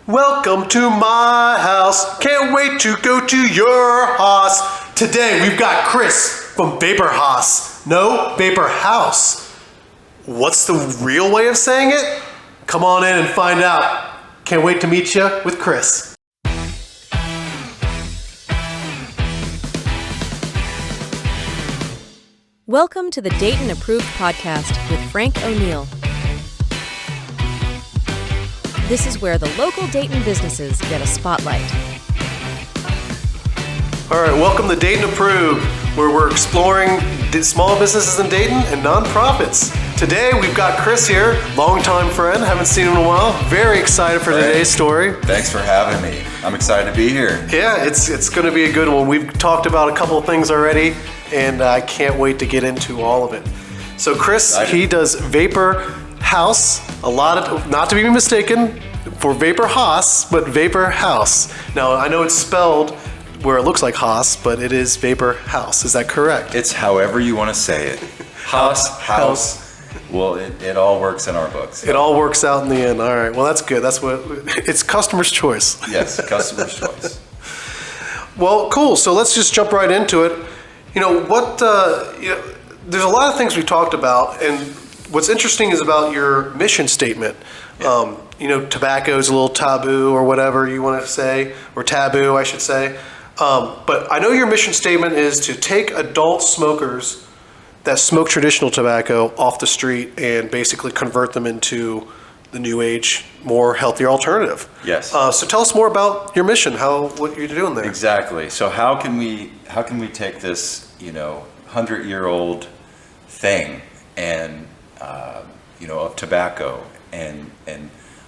Welcome to my house. Can't wait to go to your house. Today we've got Chris from Vapor Haus. No, Vapor Haus. What's the real way of saying it? Come on in and find out. Can't wait to meet you with Chris. Welcome to the Dayton Approved Podcast with Frank O'Neill. This is where the local Dayton businesses get a spotlight. All right, welcome to Dayton Approved, where we're exploring small businesses in Dayton and nonprofits. Today we've got Chris here, longtime friend, haven't seen him in a while. Very excited for today's story. Thanks for having me. I'm excited to be here. Yeah, it's going to be a good one. We've talked about a couple of things already, and I can't wait to get into all of it. So Chris, he does Vapor Haus, not to be mistaken for Vapor Haus, but Vapor Haus. Now, I know it's spelled where it looks like Haus, but it is Vapor Haus. Is that correct? It's however you want to say it. House. Well, it all works in our books. It all works out in the end. All right. Well, that's good. It's customer's choice. Yes, customer's choice. Well, cool. So let's just jump right into it. There's a lot of things we talked about, and what's interesting is about your mission statement. Yeah. Tobacco is a little taboo or whatever you want to say, or taboo, I should say. But I know your mission statement is to take adult smokers that smoke traditional tobacco off the street and basically convert them into the new age, more healthier alternative. Yes. So tell us more about your mission, what you're doing there. Exactly. So how can we take this 100-year-old thing and of tobacco and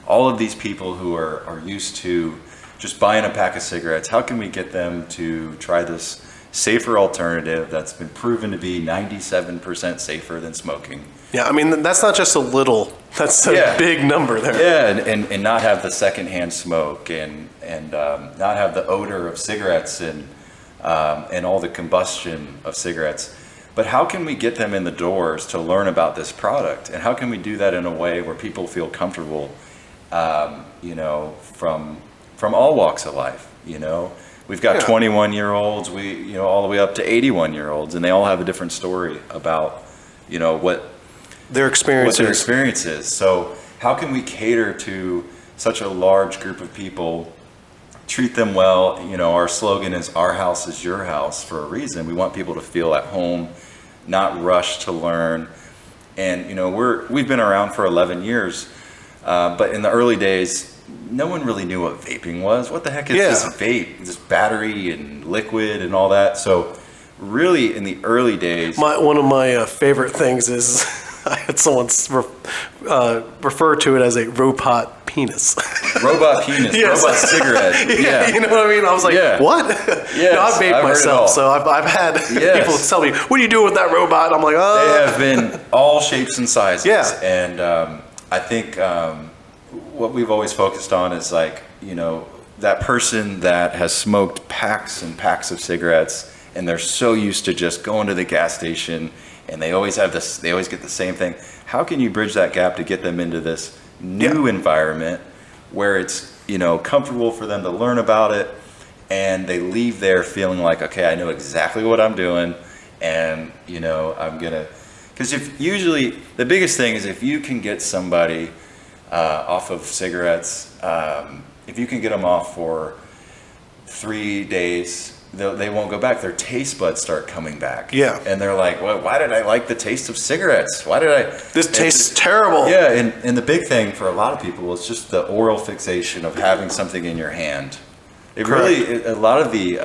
all of these people who are used to just buying a pack of cigarettes, how can we get them to try this safer alternative that's been proven to be 97% safer than smoking? Yeah, I mean, that's not just that's a big number there. Yeah, and not have the secondhand smoke and not have the odor of cigarettes and all the combustion of cigarettes. But how can we get them in the doors to learn about this product? And how can we do that in a way where people feel comfortable, from all walks of life? We've got 21-year-olds, all the way up to 81-year-olds, and they all have a different story about, what their experience is. So how can we cater to such a large group of people, treat them well? Our slogan is "Our house is your house" for a reason. We want people to feel at home, not rush to learn. And we've been around for 11 years, but in the early days, no one really knew what vaping was. What the heck is this vape? This battery and liquid and all that. So really in the early days... One of my favorite things is I had someone refer to it as a robot penis. Robot penis, yes. Robot cigarette. Yeah. You know what I mean? I was like, what? Yes, I've vaped myself, so I've had people tell me, what do you do with that robot? I'm like, oh. They have been all shapes and sizes. Yeah. And I think... what we've always focused on is that person that has smoked packs and packs of cigarettes, and they're so used to just going to the gas station, and they always get the same thing. How can you bridge that gap to get them into this new environment where it's comfortable for them to learn about it, and they leave there feeling like, okay, I know exactly what I'm doing, and I'm gonna, because usually the biggest thing is if you can get somebody off of cigarettes, if you can get them off for 3 days, they won't go back. Their taste buds start coming back. Yeah. And they're like, well, why did I like the taste of cigarettes? This tastes terrible. Yeah, and the big thing for a lot of people is just the oral fixation of having something in your hand. A lot of the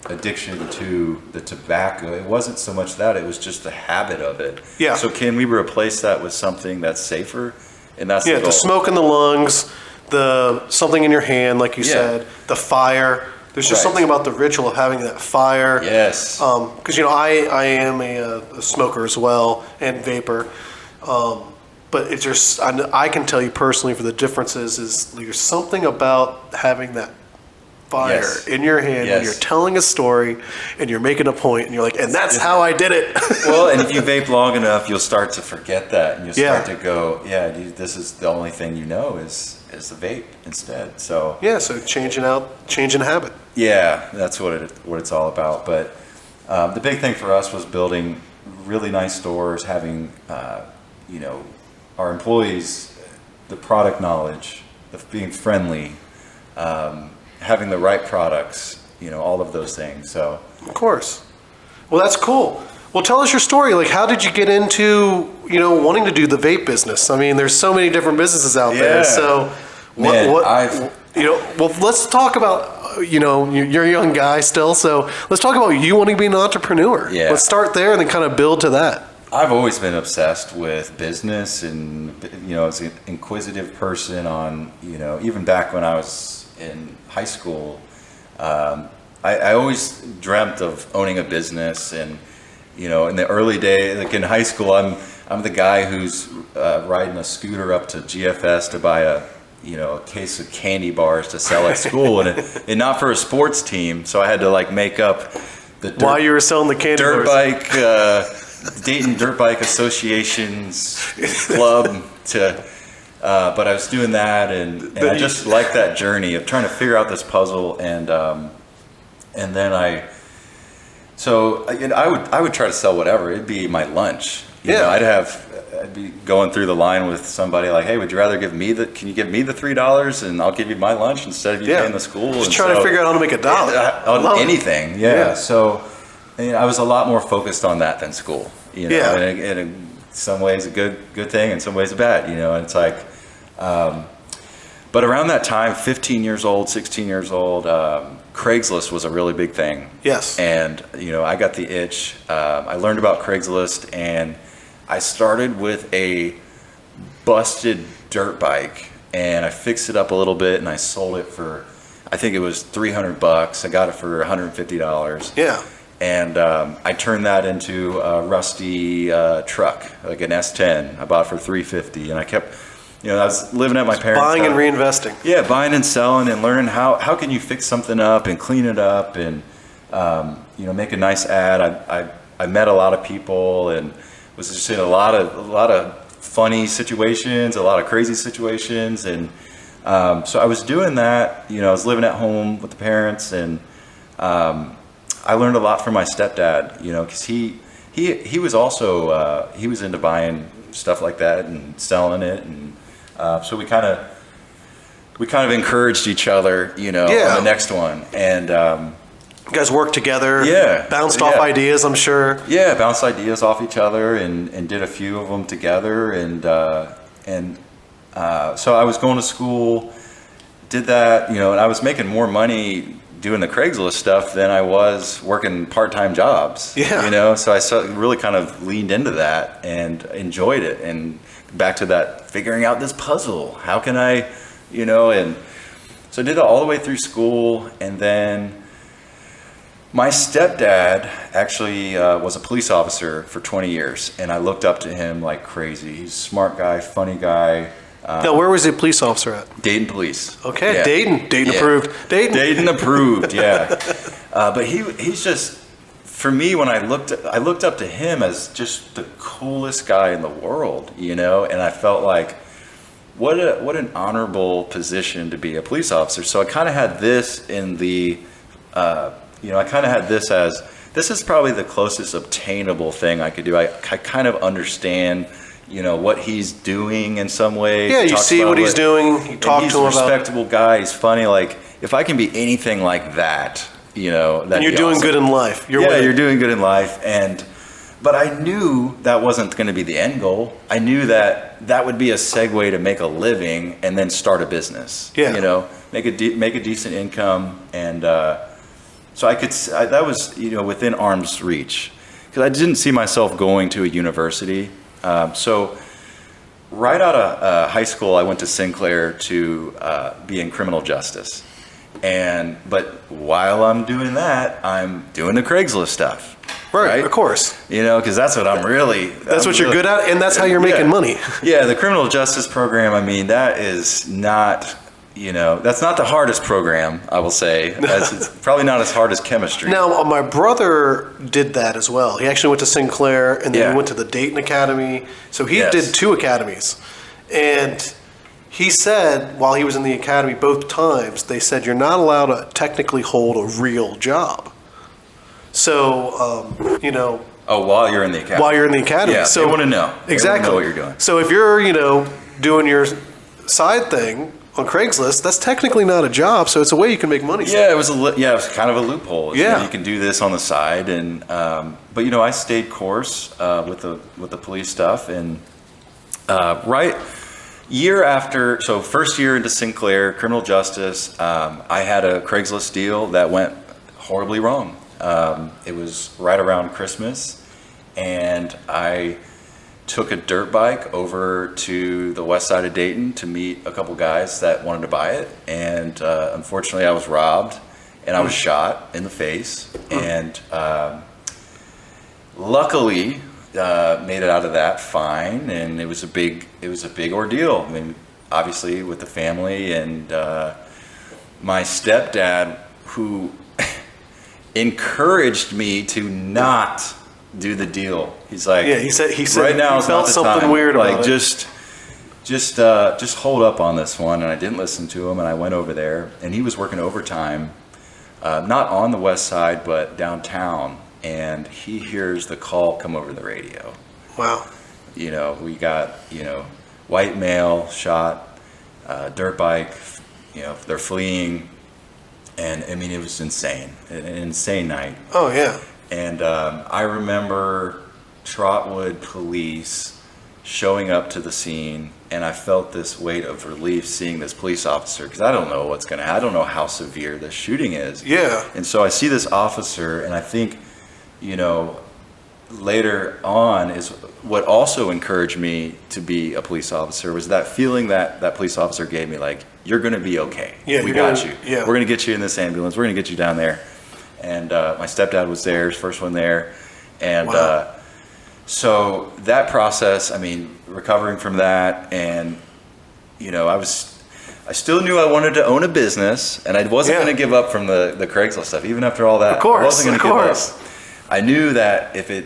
addiction to the tobacco, it wasn't so much that, it was just the habit of it. Yeah. So can we replace that with something that's safer? And that's the goal. The smoke in the lungs, the something in your hand, like you said, the fire. There's just something about the ritual of having that fire. Yes. Because I am a smoker as well and vapor, but it's just I can tell you personally for the differences is there's something about having that fire in your hand when you're telling a story and you're making a point and you're like, and that's how I did it. Well, and if you vape long enough, you'll start to forget that and you'll start to go, this is the only thing is the vape instead. So Yeah, so changing habit. yeah, that's what it's all about. But the big thing for us was building really nice stores, having our employees, the product knowledge, being friendly, having the right products, all of those things. So Of course. Well, that's cool. Well, tell us your story. Like, how did you get into, wanting to do the vape business? I mean, there's so many different businesses out there. Yeah. So, well, let's talk about, you're a young guy still. So let's talk about you wanting to be an entrepreneur. Yeah. Let's start there and then kind of build to that. I've always been obsessed with business and, as an inquisitive person on, even back when I was in high school, I always dreamt of owning a business. And, in the early days, like in high school, I'm the guy who's riding a scooter up to GFS to buy a case of candy bars to sell at school, and not for a sports team. So I had to make up the While you were selling the candy dirt bars. bike, Dayton Dirt Bike Association's club to. But I was doing that, and I just liked that journey of trying to figure out this puzzle, and then I would try to sell whatever. It'd be my lunch. I'd be going through the line with somebody like, hey, would you rather can you give me the $3 and I'll give you my lunch instead of you paying the school? Just trying to figure out how to make a dollar. On anything. Yeah. So I was a lot more focused on that than school. And in some ways a good thing, in some ways a bad. And it's like, but around that time, 15 years old, 16 years old, Craigslist was a really big thing. Yes. And, I got the itch. I learned about Craigslist, and I started with a busted dirt bike, and I fixed it up a little bit, and I sold it for, I think it was $300. I got it for $150. Yeah. And I turned that into a rusty truck, like an S10. I bought it for $350, and I kept, I was living at my parents' Buying house. and reinvesting. Yeah, buying and selling and learning how can you fix something up and clean it up and make a nice ad. I met a lot of people and was just in a lot of funny situations, a lot of crazy situations, and so I was doing that. I was living at home with the parents, and I learned a lot from my stepdad. Because he was also he was into buying stuff like that and selling it, and so we kind of encouraged each other, on the next one, and you guys worked together. Yeah. Bounced off ideas, I'm sure. Yeah, bounced ideas off each other and did a few of them together, and so I was going to school, did that, and I was making more money doing the Craigslist stuff than I was working part-time jobs. Yeah. So I really kind of leaned into that and enjoyed it, and back to that figuring out this puzzle. How can I, and so I did it all the way through school, and then my stepdad actually was a police officer for 20 years, and I looked up to him like crazy. He's a smart guy, funny guy. Now, where was the police officer at? Dayton Police. Okay, Yeah. Dayton approved. Dayton approved, yeah. But he's just, for me, when I looked up to him as just the coolest guy in the world, and I felt like, what an honorable position to be a police officer. So I kind of had this in the, I kind of had this as, this is probably the closest obtainable thing I could do. I kind of understand, what he's doing in some ways. Yeah, you see what he's doing, you talk to him about it. He's a respectable guy, he's funny. Like, if I can be anything like that, that'd and you're be doing awesome. good in life. You're doing good in life. But I knew that wasn't going to be the end goal. I knew that would be a segue to make a living and then start a business. Yeah. Make a decent income, and so that was within arm's reach, because I didn't see myself going to a university. So right out of high school, I went to Sinclair to be in criminal justice, but while I'm doing that, I'm doing the Craigslist stuff. Right, of course. Because that's what That's what you're good at, and that's how you're making money. Yeah, the criminal justice program, that is not, that's not the hardest program, I will say. It's probably not as hard as chemistry. Now, my brother did that as well. He actually went to Sinclair, and then he went to the Dayton Academy. So he did 2 academies. And he said while he was in the academy both times, they said you're not allowed to technically hold a real job. So, Oh, while you're in the academy. while you're in the academy. Yeah, so they want to know. They exactly wanna know what you're doing. So if you're, doing your side thing on Craigslist, that's technically not a job. So it's a way you can make money. Yeah, it was it was kind of a loophole. Yeah. You can do this on the side, and but I stayed course with the police stuff, and right year after, so first year into Sinclair criminal justice, I had a Craigslist deal that went horribly wrong. It was right around Christmas, and I took a dirt bike over to the west side of Dayton to meet a couple guys that wanted to buy it, and unfortunately I was robbed, and I was shot in the face, and luckily made it out of that fine, and it was a big ordeal. I mean, obviously with the family, and my stepdad, who encouraged me to not do the deal. He's like, Yeah, he said right now he is felt not the something time. weird about like, it. just hold up on this one. And I didn't listen to him, and I went over there, and he was working overtime, not on the west side, but downtown. And he hears the call come over the radio. Wow. We got, white male shot, dirt bike, they're fleeing. And I mean, it was insane, an insane night. Oh yeah. And I remember Trotwood police showing up to the scene, and I felt this weight of relief seeing this police officer, because I don't know I don't know how severe this shooting is. Yeah. And so I see this officer, and I think, later on is what also encouraged me to be a police officer was that feeling that police officer gave me, like, you're going to be okay. Yeah, we got you. Yeah. We're going to get you in this ambulance. We're going to get you down there. And my stepdad was there, his first one there. And Wow. So that process, I mean, recovering from that, and, I still knew I wanted to own a business, and I wasn't Yeah. going to give up from the Craigslist stuff, even after all that. Of course, I wasn't going of to give course. up. I knew that if it,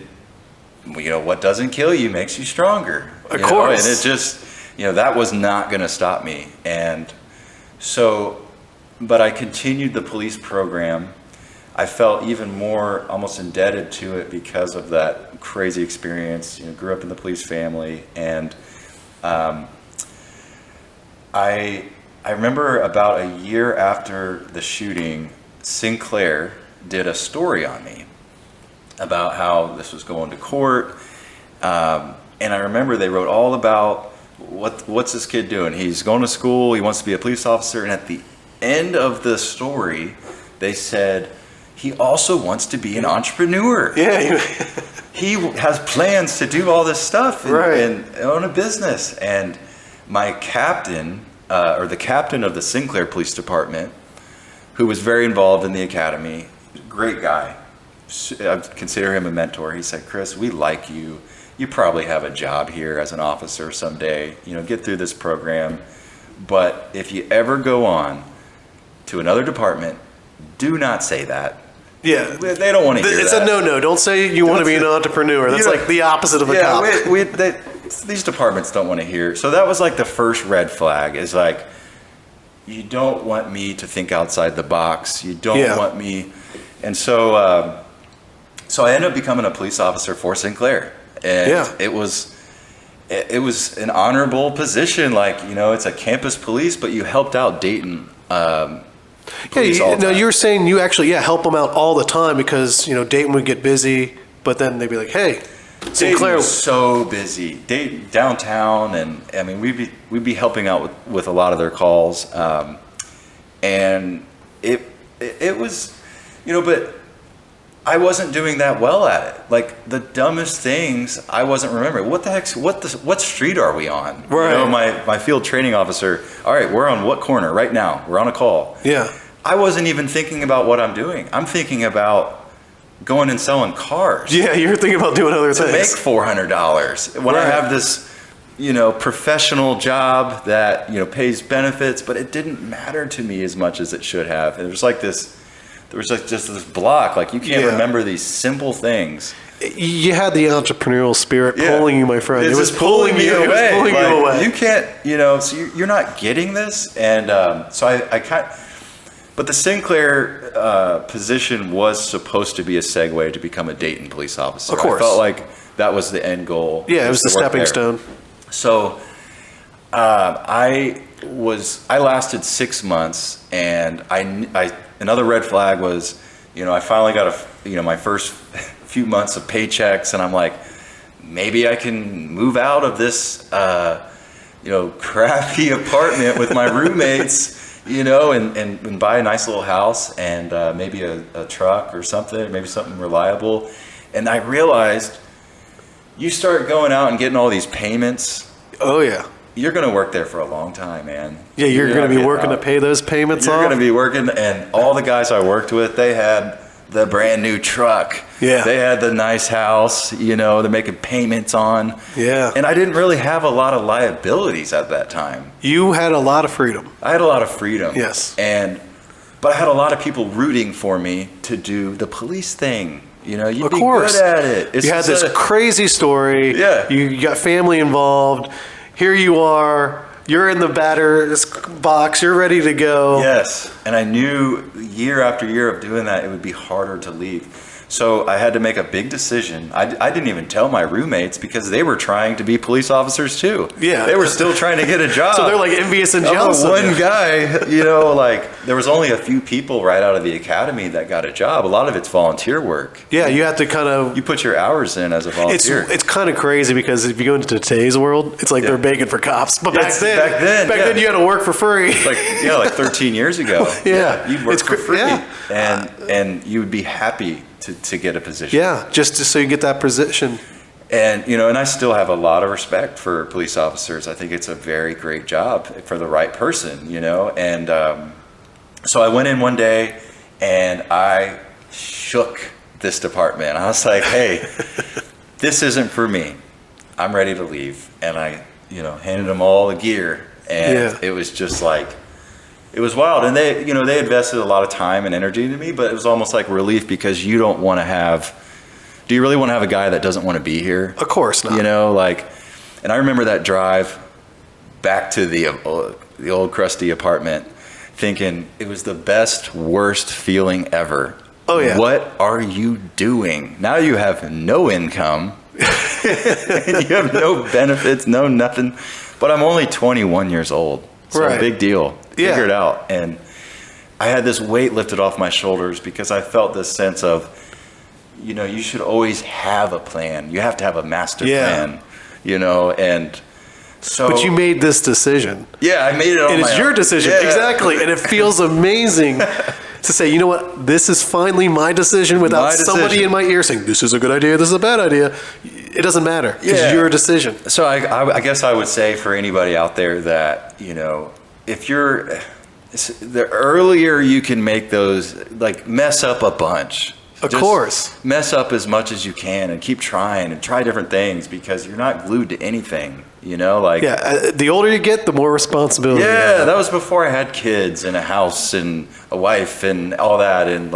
what doesn't kill you makes you stronger. Of course. And it just, that was not going to stop me. And so, but I continued the police program. I felt even more almost indebted to it because of that crazy experience. Grew up in the police family, and I remember about a year after the shooting, Sinclair did a story on me about how this was going to court, and I remember they wrote all about what's this kid doing. He's going to school. He wants to be a police officer, and at the end of the story, they said he also wants to be an entrepreneur. Yeah. He has plans to do all this stuff and, Right. and own a business. And my captain, or the captain of the Sinclair Police Department, who was very involved in the academy, great guy. I consider him a mentor. He said, "Chris, we like you. You probably have a job here as an officer someday. Get through this program. But if you ever go on to another department, do not say that. Yeah. They don't want to hear It's that. a no-no. Don't say you want to be an entrepreneur. That's like the opposite of a cop. These departments don't want to hear. So that was like the first red flag, is like, you don't want me to think outside the box. You don't Yeah. want me. And so, so I ended up becoming a police officer for Sinclair. And Yeah. it was an honorable position. Like, it's a campus police, but you helped out Dayton. Police all the time. You were saying you actually, help them out all the time because, Dayton would get busy, but then they'd be like, hey, Dayton Sinclair. was so busy. Dayton, downtown, and I mean, we'd be helping out with a lot of their calls, and it was, but I wasn't doing that well at it. Like, the dumbest things I wasn't remembering. What the heck? What street are we on? Right. My field training officer. All right, we're on what corner right now? We're on a call. Yeah. I wasn't even thinking about what I'm doing. I'm thinking about going and selling cars. Yeah, you're thinking about doing other To things. make $400 when I Right. have this, professional job that, pays benefits, but it didn't matter to me as much as it should have. And there was just this block, like, you can't Yeah. remember these simple things. You had the entrepreneurial spirit Yeah. pulling you, my friend. It's It was just pulling me away. It was pulling Like, you away. You can't, so you're not getting this. And so I kind but the Sinclair position was supposed to be a segue to become a Dayton police officer. Of course. I felt like that was the end goal. Yeah, it was the to work stepping there. stone. So I lasted 6 months, and another red flag was, I finally got my first few months of paychecks, and I'm like, maybe I can move out of this, crappy apartment with my roommates, and buy a nice little house and maybe a truck or something, maybe something reliable. And I realized you start going out and getting all these payments. Oh, yeah. You're going to work there for a long time, man. Yeah, you're going to be working to out. pay those payments You're off. going to be working, and all the guys I worked with, they had the brand new truck. Yeah. They had the nice house, they're making payments on. Yeah. And I didn't really have a lot of liabilities at that time. You had a lot of freedom. I had a lot of freedom. Yes. But I had a lot of people rooting for me to do the police thing. You'd Of be course. good at it. You had this crazy story. Yeah. You got family involved. Here you are. You're in the batter's box. You're ready to go. Yes. And I knew year after year of doing that, it would be harder to leave. So I had to make a big decision. I didn't even tell my roommates because they were trying to be police officers too. Yeah. They were still trying to get a job. So they're like envious and I'm jealous the of one you. guy, there was only a few people right out of the academy that got a job. A lot of it's volunteer work. Yeah, you have to kind of. You put your hours in as a volunteer. It's kind of crazy because if you go into today's world, it's like they're begging for cops. But back then you had to work for free. like 13 years ago. Yeah. You'd work for free. Yeah. And you would be happy to get a position. Yeah, just so you get that position. And, and I still have a lot of respect for police officers. I think it's a very great job for the right person, And so I went in one day and I shook this department. I was like, hey, this isn't for me. I'm ready to leave. And I, handed them all the gear. And it was just like, it was wild. And they invested a lot of time and energy into me, but it was almost like relief because you don't want to do you really want to have a guy that doesn't want to be here? Of course not. And I remember that drive back to the old crusty apartment thinking it was the best, worst feeling ever. Oh, yeah. What are you doing? Now you have no income. You have no benefits, no nothing. But I'm only 21 years old. So Right. big deal. Yeah. Figure it out. And I had this weight lifted off my shoulders because I felt this sense of, you should always have a plan. You have to have a master plan, and so. But you made this decision. Yeah, I made it on And my it's own. your decision. Yeah. Exactly. And it feels amazing to say, you know what, this is finally my decision without My somebody decision. in my ear saying, this is a good idea, this is a bad idea. It doesn't matter. It's your decision. So I guess I would say for anybody out there that, if you're, the earlier you can make those, mess up a bunch. Of Just course. mess up as much as you can and keep trying and try different things because you're not glued to anything, Yeah, the older you get, the more responsibility you Yeah, have. that was before I had kids and a house and a wife and all that. And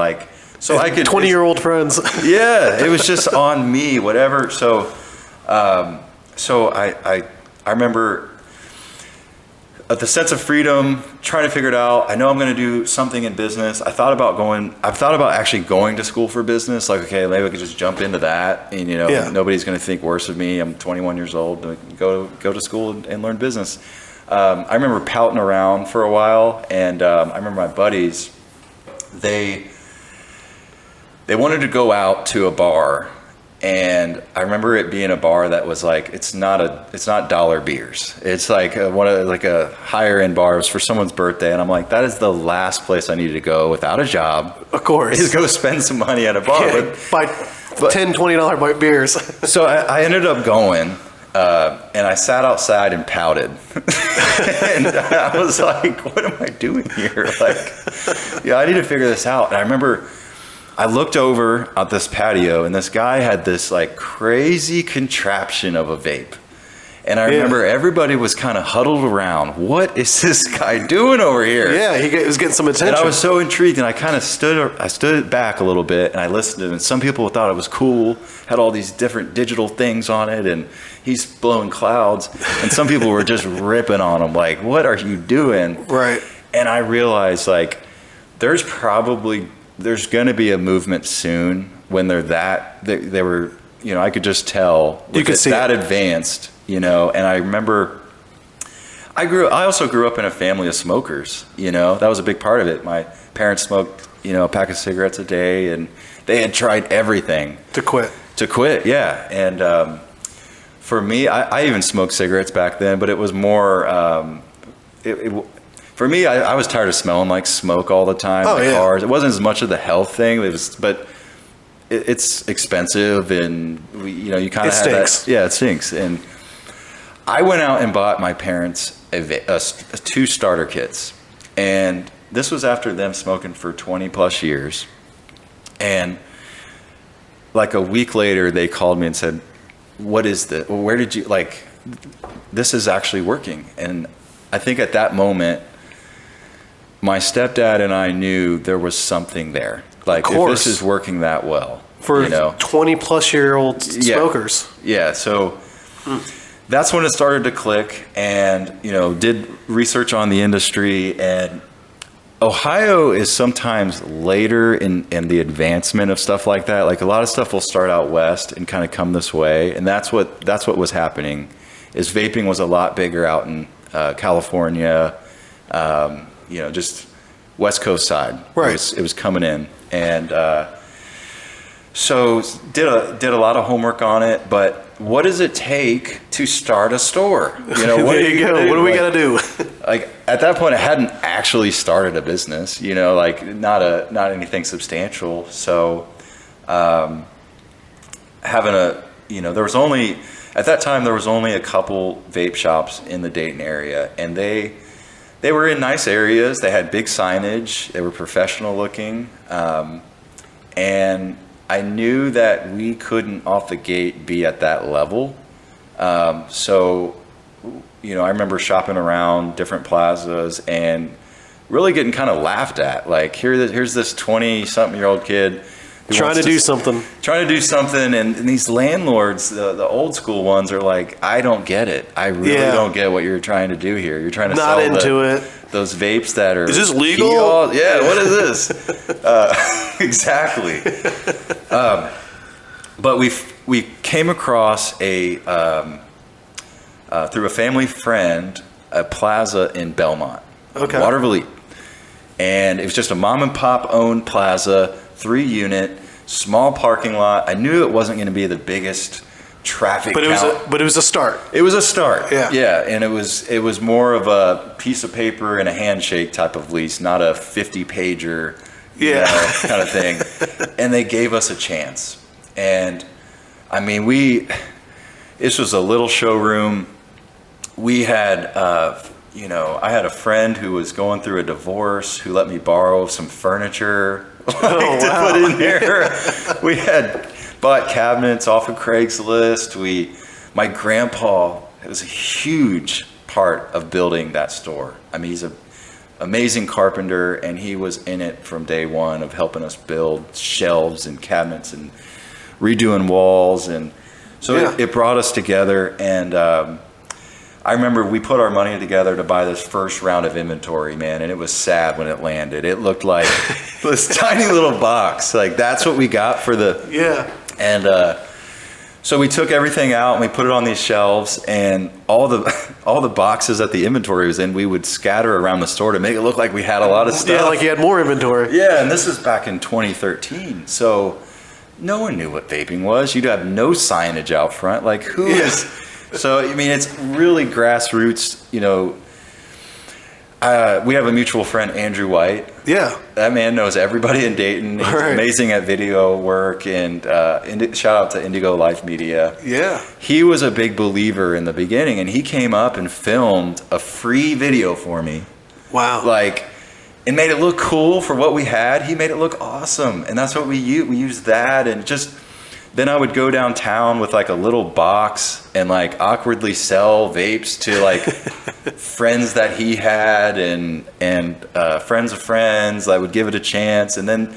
so I could 20-year-old friends. Yeah, it was just on me, whatever. So I remember the sense of freedom, trying to figure it out. I know I'm going to do something in business. I've thought about actually going to school for business. Okay, maybe I could just jump into that and, nobody's going to think worse of me. I'm 21 years old. Go to school and learn business. I remember pouting around for a while, and I remember my buddies, they wanted to go out to a bar, and I remember it being a bar that was it's not dollar beers. It's a higher end bar. It was for someone's birthday, and I'm like, that is the last place I need to go without a job. Of course. Is go spend some money at a bar. Yeah, buy $10, $20 beers. So I ended up going, and I sat outside and pouted. And I was like, what am I doing here? I need to figure this out. And I remember I looked over at this patio, and this guy had this crazy contraption of a vape. And I remember everybody was kind of huddled around. What is this guy doing over here? Yeah, he was getting some attention. And I was so intrigued, and I kind of stood back a little bit, and I listened to it. And some people thought it was cool, had all these different digital things on it, and he's blowing clouds. And some people were just ripping on him, like, what are you doing? Right. And I realized, like, there's going to be a movement soon when they were, you know, I could just tell. You could see that it. advanced, you know. And I remember I also grew up in a family of smokers, you know. That was a big part of it. My parents smoked, you know, a pack of cigarettes a day, and they had tried everything To quit. yeah. And for me, I even smoked cigarettes back then, but it was more for me, I was tired of smelling like smoke all the time in cars. It wasn't as much of the health thing, but it's expensive, and you kind of have stinks. that. Yeah, it stinks. And I went out and bought my parents two starter kits, and this was after them smoking for 20 plus years. And like a week later, they called me and said, "What is this? Where did you like? This is actually working." And I think at that moment, my stepdad and I knew there was something there. Like, if this is working that well. For 20-plus-year-old smokers. Yeah, so that's when it started to click, and, did research on the industry. And Ohio is sometimes later in the advancement of stuff like that. Like, a lot of stuff will start out west and kind of come this way. And that's what was happening, is vaping was a lot bigger out in California, just West Coast side. Right. It was coming in, and so did a lot of homework on it. But what does it take to start a store? There you go. What do we got to do? Like, at that point, I hadn't actually started a business. Like not anything substantial. So having there was only at that time there was only a couple vape shops in the Dayton area, and they were in nice areas. They had big signage. They were professional looking. And I knew that we couldn't off the gate be at that level. So, I remember shopping around different plazas and really getting kind of laughed at. Like, here's this 20-something-year-old kid trying to do something. And these landlords, the old school ones, are like, I don't get it. I really don't get what you're trying to do here. You're trying to not sell into it. Those vapes that are... Is this legal? Yeah, what is this? Exactly. But we came across through a family friend, a plaza in Belmont. Okay. Waterville. And it was just a mom and pop owned plaza, 3-unit, small parking lot. I knew it wasn't going to be the biggest traffic count. But it was a start. It was a start. Yeah. Yeah, and it was more of a piece of paper and a handshake type of lease, not a 50-pager kind of thing. And they gave us a chance. And I mean, this was a little showroom. We had I had a friend who was going through a divorce who let me borrow some furniture to put in there. We had bought cabinets off of Craigslist. My grandpa, it was a huge part of building that store. I mean, he's an amazing carpenter, and he was in it from day one of helping us build shelves and cabinets and redoing walls. And so it brought us together. And I remember we put our money together to buy this first round of inventory, man, and it was sad when it landed. It looked like this tiny little box. Like, that's what we got for the... Yeah. And so we took everything out and we put it on these shelves, and all the boxes that the inventory was in, we would scatter around the store to make it look like we had a lot of stuff. Yeah, like you had more inventory. Yeah, and this is back in 2013. So no one knew what vaping was. You'd have no signage out front. Like, who is... So, I mean, it's really grassroots, we have a mutual friend, Andrew White. Yeah. That man knows everybody in Dayton. He's amazing at video work, and shout out to Indigo Life Media. Yeah. He was a big believer in the beginning, and he came up and filmed a free video for me. Wow. And made it look cool for what we had. He made it look awesome. And that's what we used. We used that, and just then I would go downtown with like a little box and like awkwardly sell vapes to like friends that he had and friends of friends. I would give it a chance, and then,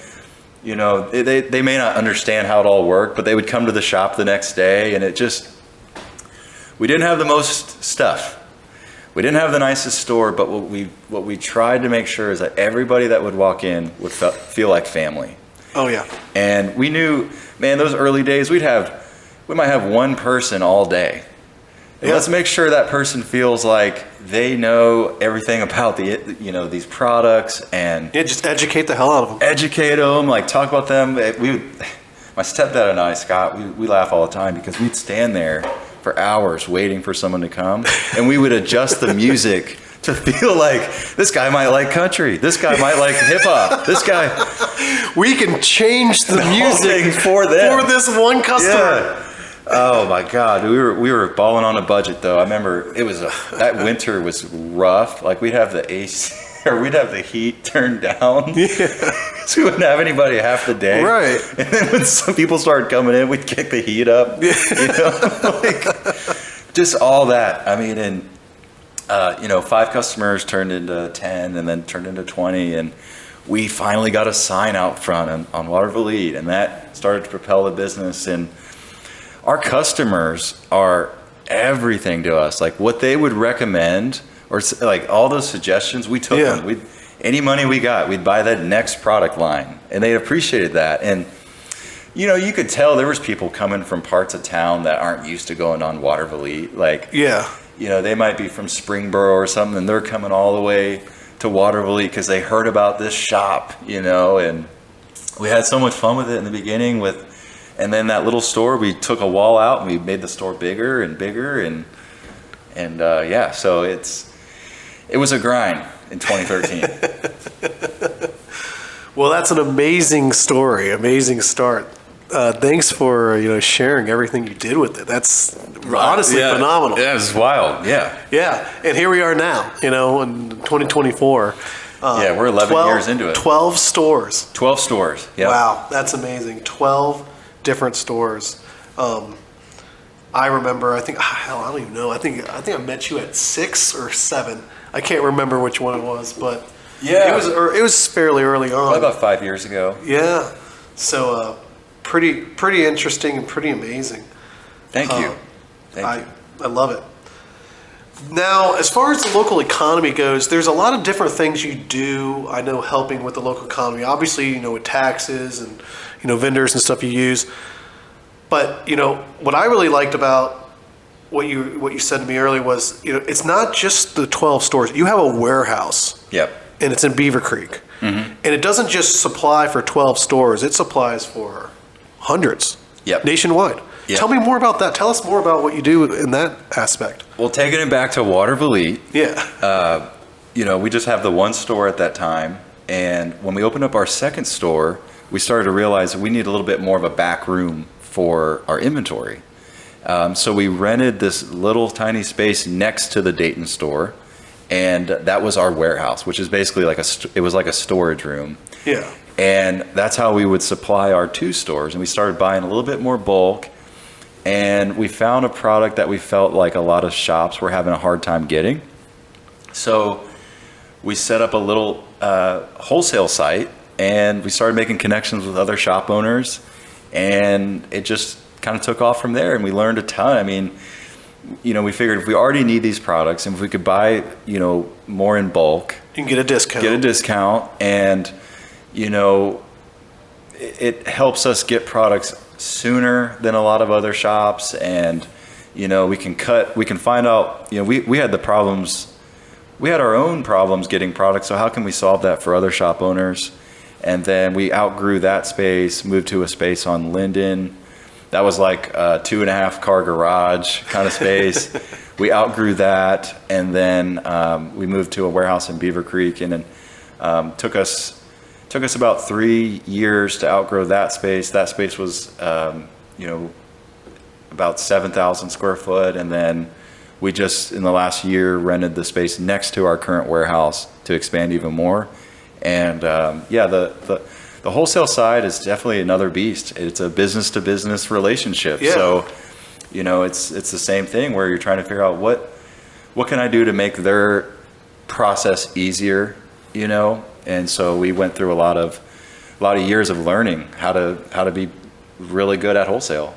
you know, they may not understand how it all worked, but they would come to the shop the next day, and we didn't have the most stuff. We didn't have the nicest store, but what we tried to make sure is that everybody that would walk in would feel like family. Oh yeah. And we knew, man, those early days, we might have one person all day. Yeah. Let's make sure that person feels like they know everything about these products, and Just educate the hell out of them. educate them, like talk about them. My stepdad and I, Scott, we laugh all the time because we'd stand there for hours waiting for someone to come, and we would adjust the music to feel like this guy might like country, this guy might like hip hop, this guy. We can change the music for them, for this one customer. Yeah. Oh my God, we were balling on a budget though. I remember that winter was rough. Like we'd have the AC or we'd have the heat turned down. Yeah. So we wouldn't have anybody half the day. Right. And then when some people started coming in, we'd kick the heat up. Yeah. You know, like, just all that. I mean, and 5 customers turned into 10 and then turned into 20, and we finally got a sign out front on Waterville Lead, and that started to propel the business. And our customers are everything to us. Like what they would recommend, or like all those suggestions, we took them. Any money we got, we'd buy that next product line, and they appreciated that. And you could tell there was people coming from parts of town that aren't used to going on Waterville Lead. Like they might be from Springboro or something, and they're coming all the way to Waterville because they heard about this shop, and we had so much fun with it in the beginning and then that little store, we took a wall out and we made the store bigger and bigger, and so it was a grind in 2013. Well, that's an amazing story, amazing start. Thanks for sharing everything you did with it. That's honestly phenomenal. Yeah, it's wild. Yeah. Yeah, and here we are now. In 2024. We're 11 years into it. 12 stores. 12 stores. Yeah. Wow, that's amazing. 12 different stores. I remember. I don't even know. I think I met you at 6 or 7. I can't remember which one it was, but it was fairly early on. Probably about 5 years ago. Yeah. So pretty interesting and pretty amazing. Thank you. Thank you. I love it. Now, as far as the local economy goes, there's a lot of different things you do. I know helping with the local economy. Obviously, with taxes and vendors and stuff you use. But what I really liked about what you said to me earlier was it's not just the 12 stores. You have a warehouse. Yep. And it's in Beaver Creek. Mm-hmm. And it doesn't just supply for 12 stores. It supplies for hundreds. Yep. Nationwide. Yep. Tell me more about that. Tell us more about what you do in that aspect. Well, taking it back to Waterville Lead. Yeah. We just have the one store at that time. And when we opened up our second store, we started to realize that we need a little bit more of a back room for our inventory. So we rented this little tiny space next to the Dayton store, and that was our warehouse, which is basically it was like a storage room. Yeah. And that's how we would supply our 2 stores. And we started buying a little bit more bulk, and we found a product that we felt like a lot of shops were having a hard time getting. So we set up a little wholesale site, and we started making connections with other shop owners, and it just kind of took off from there, and we learned a ton. I mean, we figured if we already need these products, and if we could buy, more in bulk, you can get a discount. And, it helps us get products sooner than a lot of other shops, and, we can find out, we had our own problems getting products, so how can we solve that for other shop owners? And then we outgrew that space, moved to a space on Linden. That was like a 2.5 car garage kind of space. We outgrew that, and then we moved to a warehouse in Beaver Creek, and then took us about 3 years to outgrow that space. That space was about 7,000 square foot, and then we just in the last year rented the space next to our current warehouse to expand even more. And the the wholesale side is definitely another beast. It's a business to business relationship. Yeah. So, you know, it's the same thing where you're trying to figure out what can I do to make their process easier, you know? And so we went through a lot of years of learning how to be really good at wholesale.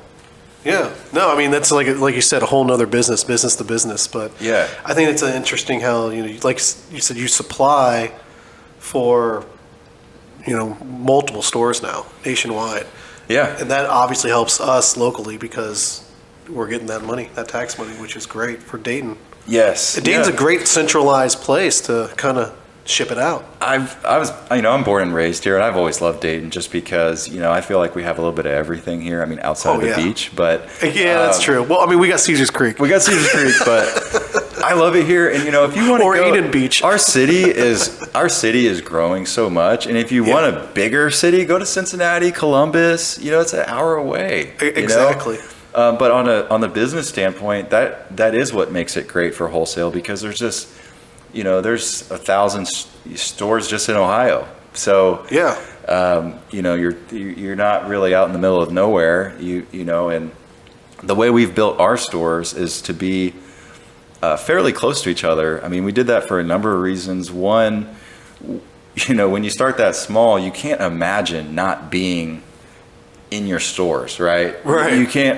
Yeah. No, I mean, that's like you said, a whole nother business to business. But Yeah. I think it's interesting how, you know, like you said, you supply for, you know, multiple stores now nationwide. Yeah. And that obviously helps us locally because we're getting that money, that tax money, which is great for Dayton. Yes. And Dayton's yeah. a great centralized place to kind of ship it out. I'm born and raised here, and I've always loved Dayton just because, you know, I feel like we have a little bit of everything here. I mean, outside of the beach, but yeah, that's true. Well, I mean, we got Caesars Creek. We got Caesars Creek, but I love it here. And you know, if you want to go, Eden Beach. our city is growing so much. And if you want a bigger city, go to Cincinnati, Columbus. You know, it's an hour away. Exactly. You know? But on the business standpoint, that is what makes it great for wholesale because there's just, you know, there's 1,000 stores just in Ohio. So yeah, you know, you're not really out in the middle of nowhere. You know, and the way we've built our stores is to be fairly close to each other. I mean, we did that for a number of reasons. One, you know, when you start that small, you can't imagine not being in your stores, right? Right.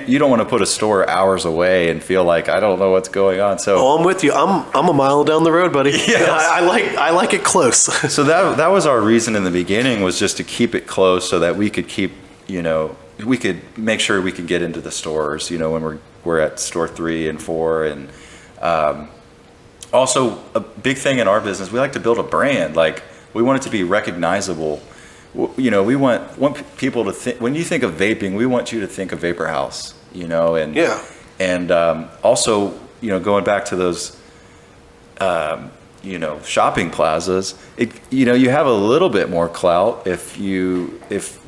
You don't want to put a store hours away and feel like I don't know what's going on. So I'm with you. I'm a mile down the road, buddy. Yes. I like it close. So that was our reason in the beginning, was just to keep it close so that we could keep, you know, we could make sure we could get into the stores, you know, when we're at store 3 and 4. And also a big thing in our business, we like to build a brand. Like, we want it to be recognizable. You know, we want people to think, when you think of vaping, we want you to think of Vapor Haus, you know, and yeah. And also, you know, going back to those, you know, shopping plazas, you know, you have a little bit more clout if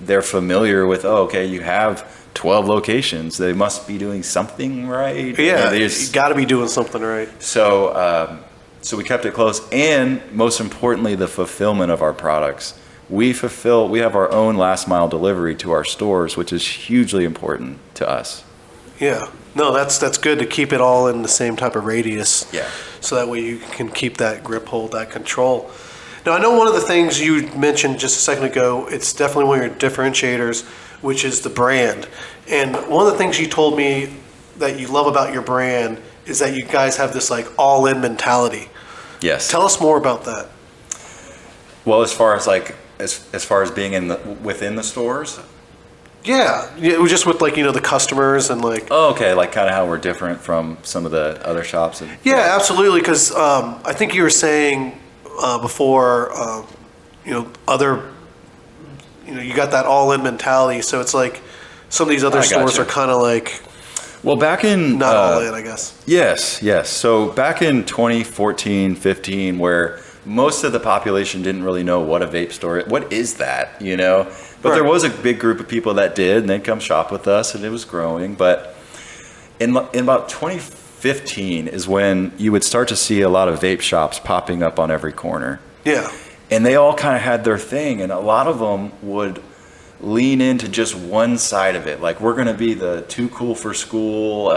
they're familiar with, oh, okay, you have 12 locations, they must be doing something right. Yeah, you got to be doing something right. So, so we kept it close, and most importantly, the fulfillment of our products. We have our own last mile delivery to our stores, which is hugely important to us. Yeah. No, that's good to keep it all in the same type of radius. Yeah. So that way you can keep that grip hold, that control. Now, I know one of the things you mentioned just a second ago, it's definitely one of your differentiators, which is the brand. And one of the things you told me that you love about your brand is that you guys have this like all-in mentality. Yes. Tell us more about that. Well, as far as being within the stores. Yeah, it was just with like, you know, the customers and like. Oh, okay, like kind of how we're different from some of the other shops. Yeah, absolutely. Because I think you were saying before, you know, you got that all-in mentality. So it's like some of these other stores are kind of like. Well, back in not all in, I guess. Yes. So back in 2014, 15, where most of the population didn't really know what a vape store is. What is that, you know? But there was a big group of people that did, and they'd come shop with us, and it was growing. But in about 2015 is when you would start to see a lot of vape shops popping up on every corner. Yeah. And they all kind of had their thing, and a lot of them would lean into just one side of it. Like, we're going to be the too cool for school.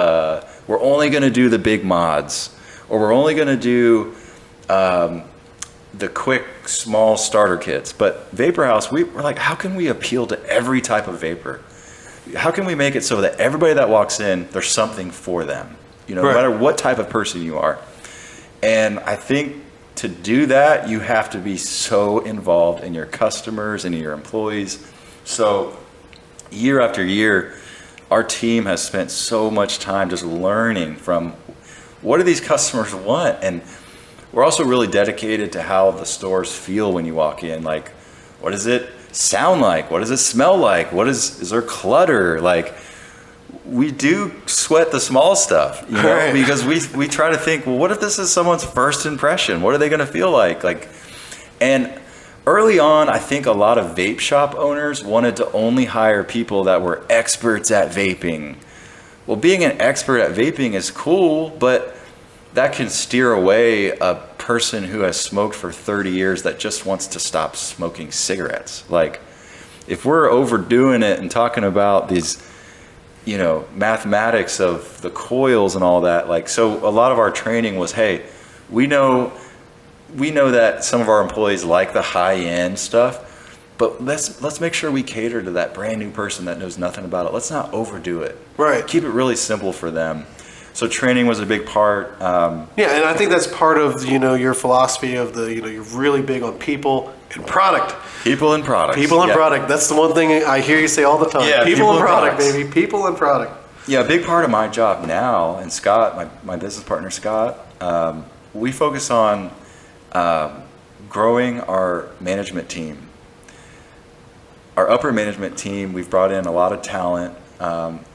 We're only going to do the big mods, or we're only going to do the quick, small starter kits. But Vapor Haus, we're like, how can we appeal to every type of vapor? How can we make it so that everybody that walks in, there's something for them? You know, no matter what type of person you are. And I think to do that, you have to be so involved in your customers and your employees. So year after year, our team has spent so much time just learning from what do these customers want. And we're also really dedicated to how the stores feel when you walk in. Like, what does it sound like? What does it smell like? Is there clutter? Like, we do sweat the small stuff, you know, because we try to think, well, what if this is someone's first impression? What are they going to feel like? And early on, I think a lot of vape shop owners wanted to only hire people that were experts at vaping. Well, being an expert at vaping is cool, but that can steer away a person who has smoked for 30 years that just wants to stop smoking cigarettes. Like, if we're overdoing it and talking about these, you know, mathematics of the coils and all that, like, so a lot of our training was, hey, we know that some of our employees like the high-end stuff, but let's make sure we cater to that brand new person that knows nothing about it. Let's not overdo it. Right. Keep it really simple for them. So training was a big part. Yeah, and I think that's part of, you know, your philosophy of the, you know, you're really big on people and product. People and product. People and product. That's the one thing I hear you say all the time. Yeah, people and product, products. baby. People and product. Yeah, a big part of my job now, and Scott, my business partner Scott, we focus on growing our management team. Our upper management team, we've brought in a lot of talent.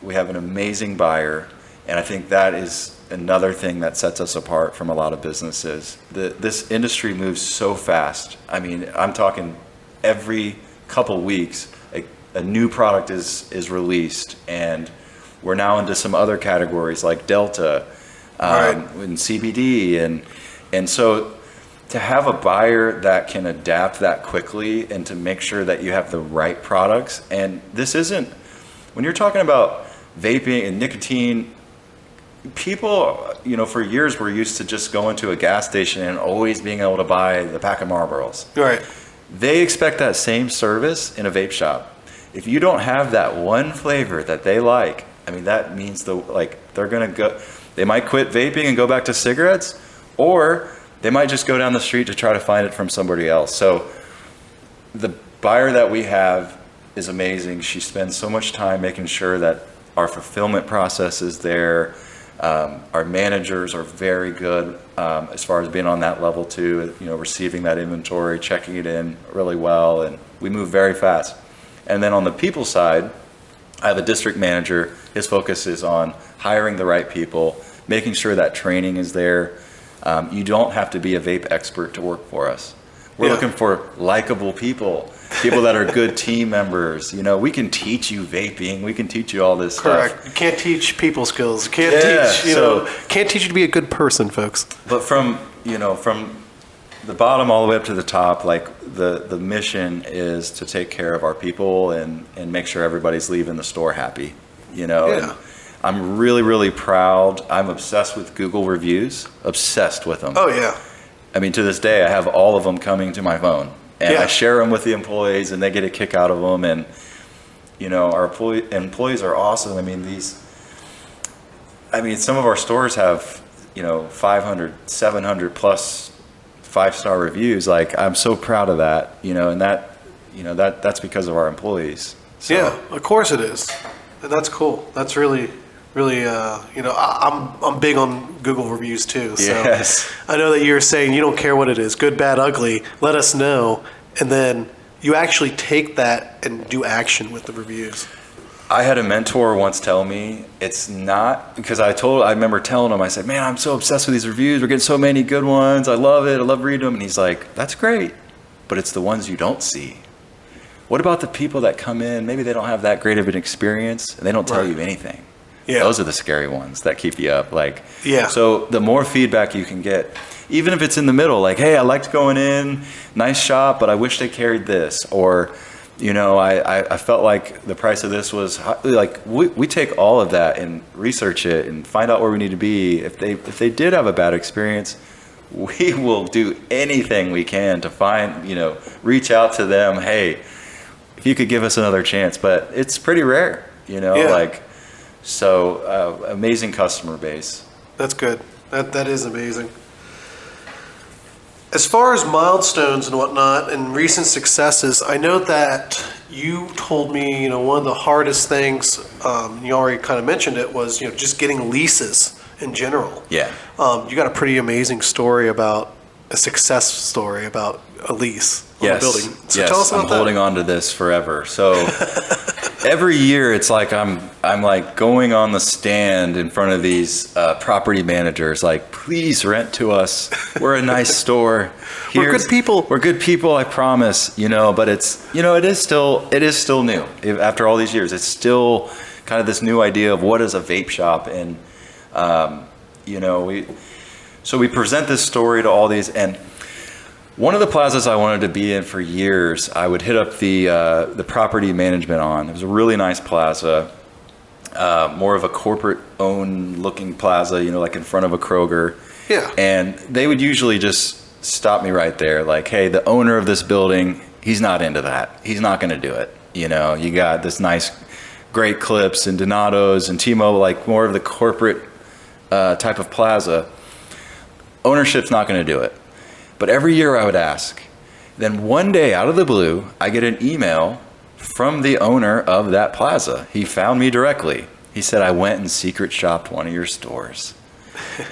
We have an amazing buyer, and I think that is another thing that sets us apart from a lot of businesses. This industry moves so fast. I mean, I'm talking every couple weeks, a new product is released, and we're now into some other categories like Delta, and CBD, and so to have a buyer that can adapt that quickly and to make sure that you have the right products. And this isn't, when you're talking about vaping and nicotine, people, you know, for years were used to just going to a gas station and always being able to buy the pack of Marlboros. Right. They expect that same service in a vape shop. If you don't have that one flavor that they like, I mean, that means they're gonna go, they might quit vaping and go back to cigarettes, or they might just go down the street to try to find it from somebody else. So the buyer that we have is amazing. She spends so much time making sure that our fulfillment process is there. Our managers are very good as far as being on that level too, you know, receiving that inventory, checking it in really well, and we move very fast. And then on the people side, I have a district manager. His focus is on hiring the right people, making sure that training is there. You don't have to be a vape expert to work for us. We're looking for likable people that are good team members. You know, we can teach you vaping. We can teach you all this stuff. Correct. You can't teach people skills. You can't teach, you know, can't teach you to be a good person, folks. But from the bottom all the way up to the top, like the mission is to take care of our people and make sure everybody's leaving the store happy, you know. Yeah. And I'm really, really proud. I'm obsessed with Google reviews, obsessed with them. Oh, yeah. I mean, to this day, I have all of them coming to my phone, and I share them with the employees, and they get a kick out of them. And you know, our employees are awesome. I mean, some of our stores have, you know, 500, 700 plus 5-star reviews. Like, I'm so proud of that. You know, and that's because of our employees. So. Yeah, of course it is, and that's cool. That's really. Really, you know, I'm big on Google reviews too. So yes. I know that you're saying you don't care what it is, good, bad, ugly. Let us know, and then you actually take that and do action with the reviews. I had a mentor once tell me it's not, because I remember telling him, I said, man, I'm so obsessed with these reviews. We're getting so many good ones. I love it. I love reading them. And he's like, that's great, but it's the ones you don't see. What about the people that come in? Maybe they don't have that great of an experience and they don't tell you anything. Yeah. Those are the scary ones that keep you up. Like, yeah. So the more feedback you can get, even if it's in the middle, like, hey, I liked going in, nice shop, but I wish they carried this. Or, you know, I felt like the price of this was high. Like, we take all of that and research it and find out where we need to be. If they did have a bad experience, we will do anything we can to find, you know, reach out to them. Hey, if you could give us another chance. But it's pretty rare, you know, like. So amazing customer base. That's good. That is amazing. As far as milestones and whatnot and recent successes, I know that you told me, you know, one of the hardest things, you already kind of mentioned it, was, you know, just getting leases in general. Yeah. You got a pretty amazing story about a success story about a lease on a building. So tell us about I'm holding on to this forever. So every year it's like I'm like going on the stand in front of these property managers, like, please rent to us. We're a nice store. We're good people. We're good people, I promise. You know, but it's, you know, it is still new. After all these years, it's still kind of this new idea of what is a vape shop. And you know, we present this story to all these, and One of the plazas I wanted to be in for years, I would hit up the property management on. It was a really nice plaza, more of a corporate-owned looking plaza, you know, like in front of a Kroger. Yeah. And they would usually just stop me right there, like, hey, the owner of this building, he's not into that. He's not going to do it. You know, you got this nice, great Clips and Donato's and T-Mobile, like more of the corporate type of plaza. Ownership's not going to do it. But every year I would ask. Then one day, out of the blue, I get an email from the owner of that plaza. He found me directly. He said, I went and secret shopped one of your stores.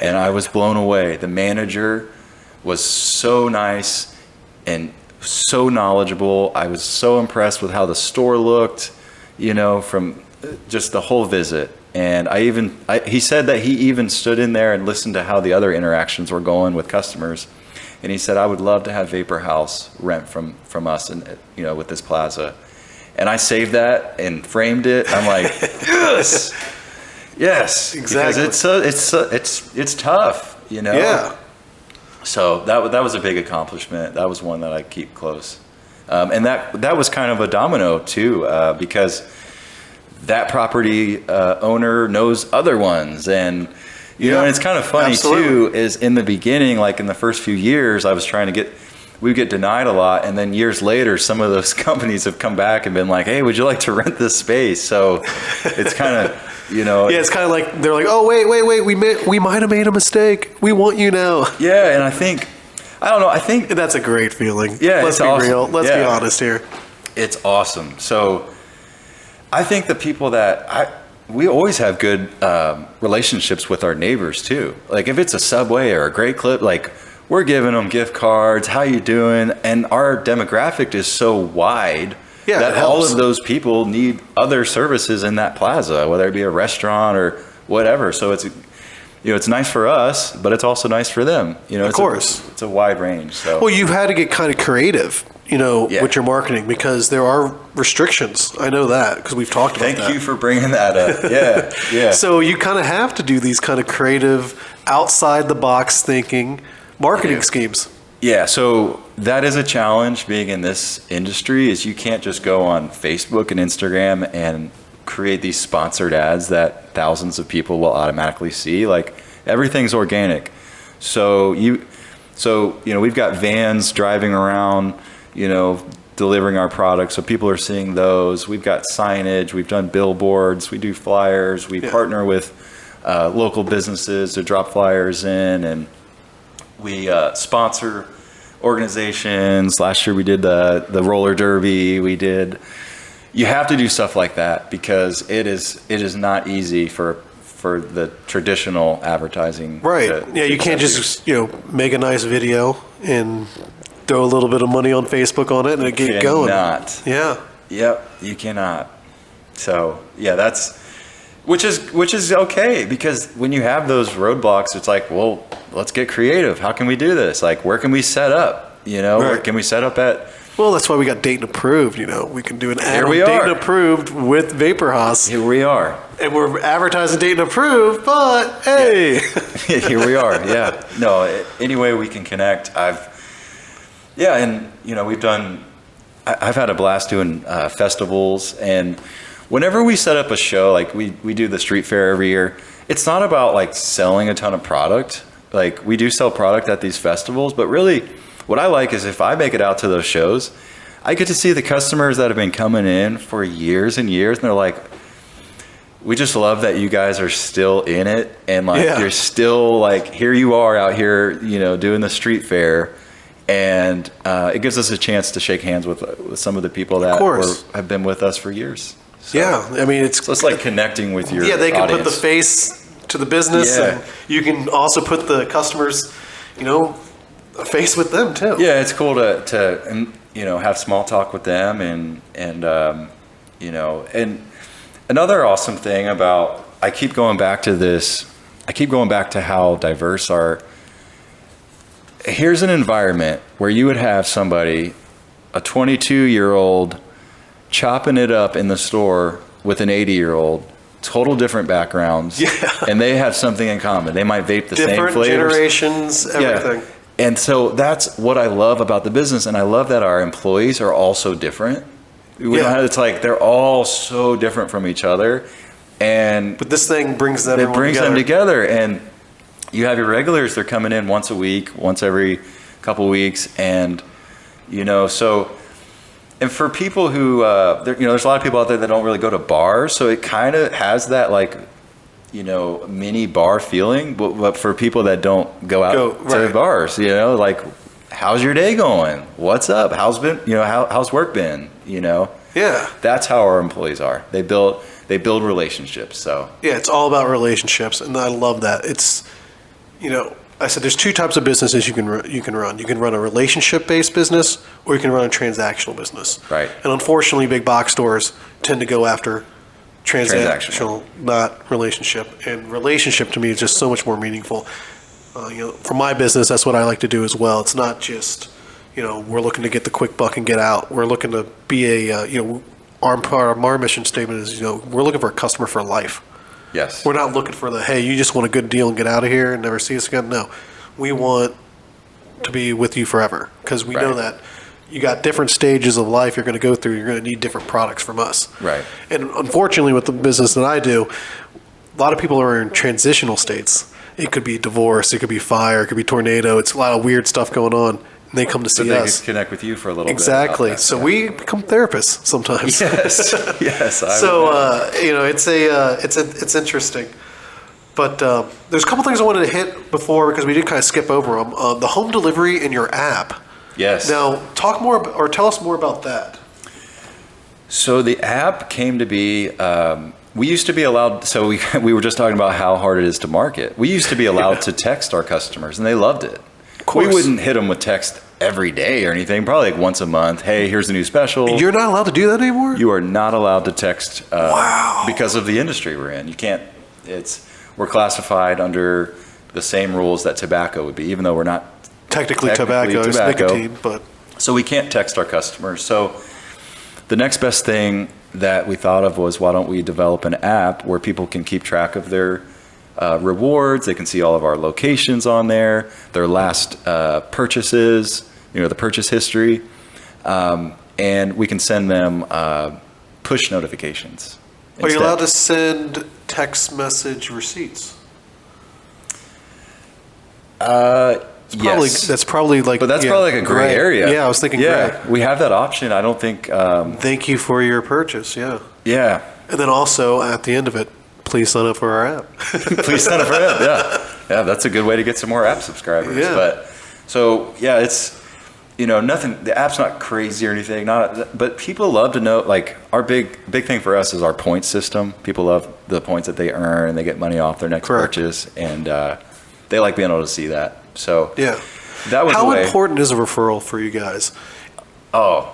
And I was blown away. The manager was so nice and so knowledgeable. I was so impressed with how the store looked, you know, from just the whole visit. And he said that he even stood in there and listened to how the other interactions were going with customers. And he said, I would love to have Vapor Haus rent from us, and you know, with this plaza. And I saved that and framed it. I'm like, yes, exactly. Because it's tough, you know. Yeah. So that was a big accomplishment. That was one that I keep close, and that was kind of a domino too, because that property owner knows other ones, and you know, and it's kind of funny absolutely. too. Is in the beginning, like in the first few years, we would get denied a lot, and then years later, some of those companies have come back and been like, "Hey, would you like to rent this space?" So it's kind of, you know, yeah, it's kind of like they're like, "Oh, wait, we might have made a mistake. We want you now." Yeah, and I think that's a great feeling. Yeah, let's be awesome. real. Let's be honest here. It's awesome. So I think the people we always have good relationships with our neighbors too. Like if it's a Subway or a Great Clip, like we're giving them gift cards. How you doing? And our demographic is so wide that all of those people need other services in that plaza, whether it be a restaurant or whatever. So it's, you know, it's nice for us, but it's also nice for them. You know, of course, it's a wide range. So well, you've had to get kind of creative, you know, with your marketing, because there are restrictions. I know that because we've talked about that. Thank you for bringing that up. Yeah. So you kind of have to do these kind of creative, outside the box thinking marketing schemes. Yeah, so that is a challenge being in this industry, is you can't just go on Facebook and Instagram and create these sponsored ads that thousands of people will automatically see. Like everything's organic. So you know, we've got vans driving around, you know, delivering our products. So people are seeing those. We've got signage, we've done billboards, we do flyers, we partner with local businesses to drop flyers in, and we sponsor organizations. Last year we did the roller derby. You have to do stuff like that because it is not easy for the traditional advertising. Right. You can't just, you know, make a nice video and throw a little bit of money on Facebook on it and it get going. Yeah. Yep, you cannot. So yeah, which is okay, because when you have those roadblocks, it's like, well, let's get creative. How can we do this? Like, where can we set up? You know, where can we set up at? Well, that's why we got Dayton approved. You know, we can do an ad on we Dayton approved with Vapor Haus. Here we are. And we're advertising Dayton approved, but hey. Yeah. Here we are. Yeah. No, any way we can connect. And you know, I've had a blast doing festivals, and whenever we set up a show, like we do the street fair every year, it's not about like selling a ton of product. Like we do sell product at these festivals, but really what I like is if I make it out to those shows, I get to see the customers that have been coming in for years and years, and they're like, we just love that you guys are still in it, and like you're still like, here you are out here, you know, doing the street fair. And it gives us a chance to shake hands with some of the people that have been with us for years. So, yeah, I mean, it's like connecting with your they can audience. put the face to the business, and you can also put the customers, you know, a face with them too. Yeah, it's cool to you know, have small talk with them, and you know, and another awesome thing about, I keep going back to how diverse our. Here's an environment where you would have somebody, a 22-year-old, chopping it up in the store with an 80-year-old, total different backgrounds, and they have something in common. They might vape the same flavors. Different generations, everything. And so that's what I love about the business, and I love that our employees are all so different. It's like they're all so different from each other, but this thing brings them. It brings them together, and you have your regulars. They're coming in once a week, once every couple weeks, and so. And for people who, there's a lot of people out there that don't really go to bars, so it kind of has that mini bar feeling. But for people that don't go out to bars, like, how's your day going? What's up? How's work been? Yeah. That's how our employees are. They build relationships. So yeah, it's all about relationships, and I love that. It's, I said there's two types of businesses you can run. You can run a relationship-based business, or you can run a transactional business. Right. And unfortunately, big box stores tend to go after transactional, not relationship. And relationship to me is just so much more meaningful. For my business, that's what I like to do as well. It's not just, we're looking to get the quick buck and get out. We're looking to be our mission statement is, we're looking for a customer for life. Yes. We're not looking for hey, you just want a good deal and get out of here and never see us again. No, we want to be with you forever, because we know that you got different stages of life you're going to go through. You're going to need different products from us. Right. And unfortunately, with the business that I do, a lot of people are in transitional states. It could be divorce, it could be fire, it could be tornado. It's a lot of weird stuff going on. And they come to see us. They connect with you for a little bit. Exactly. So we become therapists sometimes. Yes. Yes. It's interesting. But there's a couple things I wanted to hit before, because we did kind of skip over them. The home delivery in your app. Yes. Now, talk more or tell us more about that. So the app came to be. We used to be allowed. So we were just talking about how hard it is to market. We used to be allowed to text our customers, and they loved it. We wouldn't hit them with text every day or anything, probably like once a month. Hey, here's a new special. You're not allowed to do that anymore? You are not allowed to text wow. because of the industry we're in. You can't, we're classified under the same rules that tobacco would be, even though we're not technically tobacco. It's nicotine, but. So we can't text our customers. So the next best thing that we thought of was, why don't we develop an app where people can keep track of their rewards. They can see all of our locations on there, their last purchases, the purchase history, and we can send them push notifications. Are you allowed to send text message receipts? Yes. That's probably like. But that's probably like a gray area. Yeah, I was thinking gray. We have that option. I don't think. Thank you for your purchase. Yeah. Yeah. And then also at the end of it, please sign up for our app. Please sign up for our app. Yeah. That's a good way to get some more app subscribers. Yeah. But so it's nothing. The app's not crazy or anything. But people love to know. Like, our big thing for us is our point system. People love the points that they earn, and they get money off their next purchase, and they like being able to see that. So yeah, that was how important is a referral for you guys? Oh,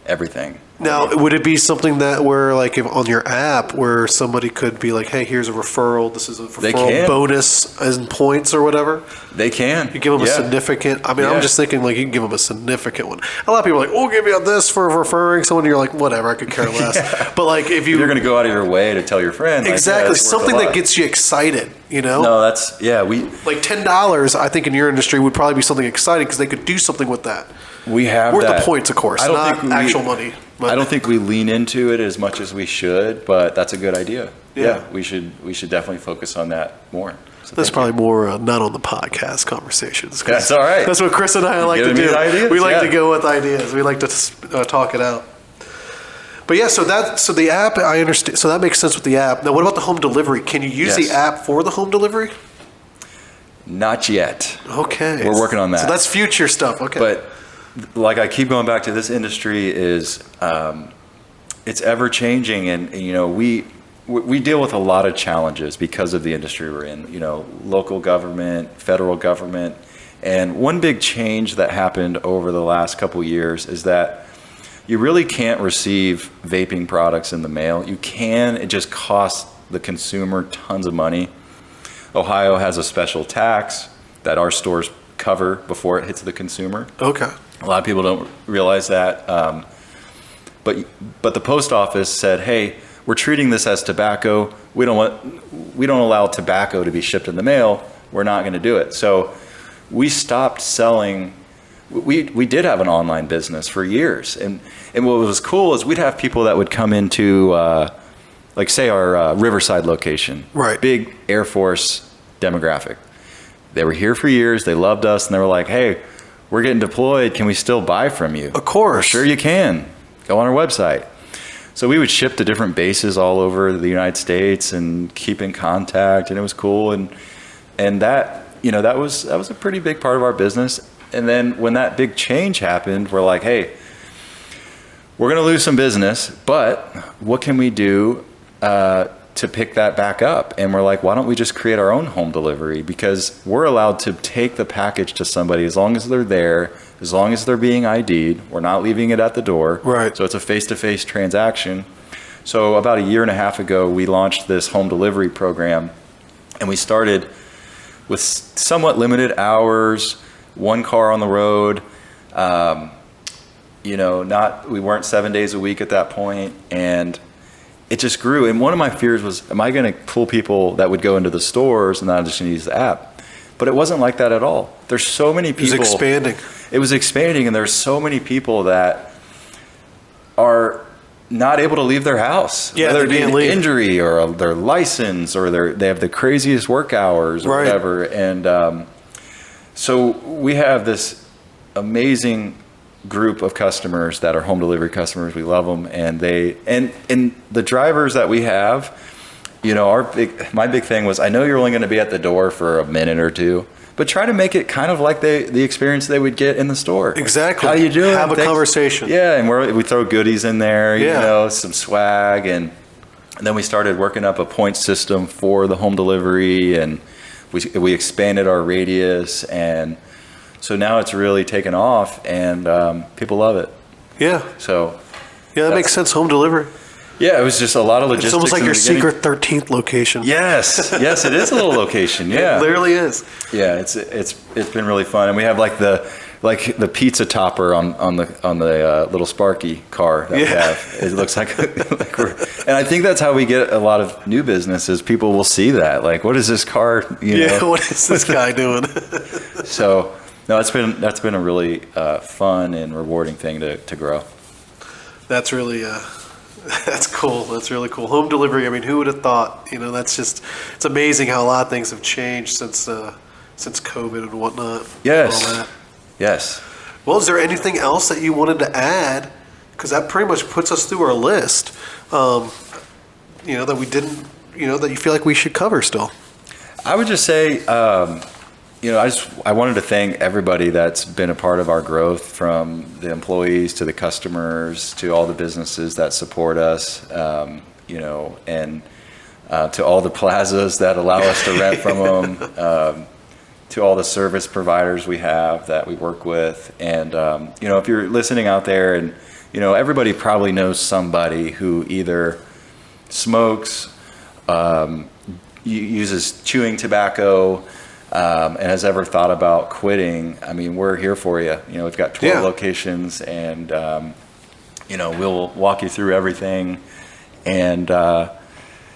everything. Now, would it be something that where, like, if on your app, where somebody could be like, hey, here's a referral, this is a referral bonus as in points or whatever? They can. You give them a significant, I'm just thinking, like, you can give them a significant one. A lot of people are like, oh, give me this for referring someone. You're like, whatever, I could care less. But, like, if you're going to go out of your way to tell your friend. Exactly. Something that gets you excited, No, that's, like $10, I think in your industry would probably be something exciting, because they could do something with that. We have Worth that. the points, of course, not actual money. I don't think we lean into it as much as we should, but that's a good idea. Yeah, we should definitely focus on that more. So that's probably more not on the podcast conversations. That's all right. That's what Chris and I like to do. We like to go with ideas. We like to talk it out. But yeah, so the app, I understand. So that makes sense with the app. Now, what about the home delivery? Can you use the app for the home delivery? Not yet. Okay. We're working on that. So that's future stuff. Okay. But like, I keep going back to, this industry is it's ever changing, and we deal with a lot of challenges because of the industry we're in. Local government, federal government, and one big change that happened over the last couple of years is that you really can't receive vaping products in the mail. You can. It just costs the consumer tons of money. Ohio has a special tax that our stores cover before it hits the consumer. Okay. A lot of people don't realize that. But the post office said, hey, we're treating this as tobacco. We don't allow tobacco to be shipped in the mail. We're not going to do it. So we stopped selling. We did have an online business for years, and what was cool is we'd have people that would come into, like say our Riverside location, right? Big Air Force demographic. They were here for years. They loved us, and they were like, "Hey, we're getting deployed. Can we still buy from you?" Of course. Sure you can. Go on our website. So we would ship to different bases all over the United States and keep in contact, and it was cool. And that, you know, that was a pretty big part of our business. And then when that big change happened, we're like, hey, we're going to lose some business, but what can we do to pick that back up? And we're like, why don't we just create our own home delivery? Because we're allowed to take the package to somebody as long as they're there, as long as they're being ID'd. We're not leaving it at the door. Right. So it's a face-to-face transaction. So about a year and a half ago, we launched this home delivery program, and we started with somewhat limited hours, one car on the road. You know, we weren't 7 days a week at that point, and it just grew. And one of my fears was, am I going to pull people that would go into the stores and not just going to use the app? But it wasn't like that at all. There's so many people. It was expanding. It was expanding, and there's so many people that are not able to leave their house. Yeah, whether they it be can't an leave. injury or their license or they have the craziest work hours or Right. whatever. And so we have this amazing group of customers that are home delivery customers. We love them, and the drivers that we have, you know, my big thing was, I know you're only going to be at the door for a minute or two, but try to make it kind of like the experience they would get in the store. Exactly. How you doing? Have a Thanks. conversation. Yeah, and we throw goodies in there, you Yeah. know, some swag, and then we started working up a point system for the home delivery, and we expanded our radius, and so now it's really taken off, and people love it. Yeah. So Yeah, that makes sense. Home delivery. yeah, it was just a lot of logistics. It's almost like in your the beginning. secret 13th location. Yes, yes, it is a little location. Yeah, It literally is. yeah, it's been really fun, and we have like the pizza topper on the little Sparky car that we Yeah. have. It looks like and I think that's how we get a lot of new businesses. People will see that, like, what is this car? You know? What is this guy doing? So no, that's been a really fun and rewarding thing to grow. That's really, that's cool. That's really cool. Home delivery. I mean, who would have thought? You know, it's amazing how a lot of things have changed since COVID and whatnot. Yes. All that. Yes. Well, is there anything else that you wanted to add? Because that pretty much puts us through our list. You know, that we didn't. You know, that you feel like we should cover still. I would just say, you know, I wanted to thank everybody that's been a part of our growth, from the employees to the customers to all the businesses that support us, you know, and to all the plazas that allow us to rent from them, to all the service providers we have that we work with. And, you know, if you're listening out there, and, you know, everybody probably knows somebody who either smokes, uses chewing tobacco, and has ever thought about quitting. I mean, we're here for you. You know, we've got 12 Yeah. locations, and, you know, we'll walk you through everything. And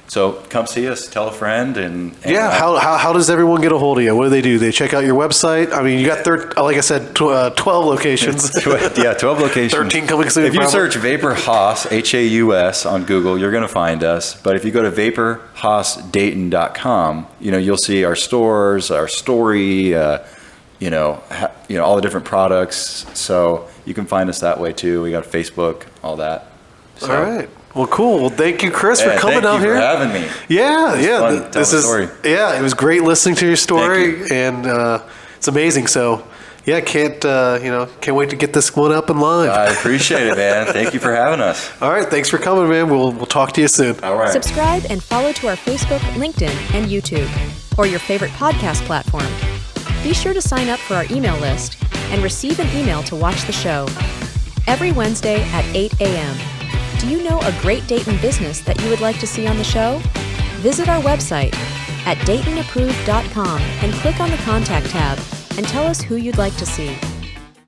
so come see us, tell a friend, and Yeah. How does everyone get a hold of you? What do? They check out your website? I mean, you got like I said, 12 locations. yeah, 12 locations. 13 coming soon. If you probably. search Vapor Haus, Haus on Google, you're going to find us. But if you go to vaporhausdayton.com, you know, you'll see our stores, our story, you know, all the different products. So you can find us that way too. We got Facebook, all that. So, All right. Well, cool. Well, thank you, Chris, for coming out here. Thank you for having me. Yeah, It was yeah. fun telling the story. Yeah, it was great listening to your story, Thank and it's amazing. So, yeah, can't wait to get this one up and live. I appreciate it, man. Thank you for having us. All right, thanks for coming, man. We'll talk to you soon. All right. Subscribe and follow to our Facebook, LinkedIn, and YouTube, or your favorite podcast platform. Be sure to sign up for our email list and receive an email to watch the show every Wednesday at 8 a.m. Do you know a great Dayton business that you would like to see on the show? Visit our website at DaytonApproved.com and click on the Contact tab and tell us who you'd like to see.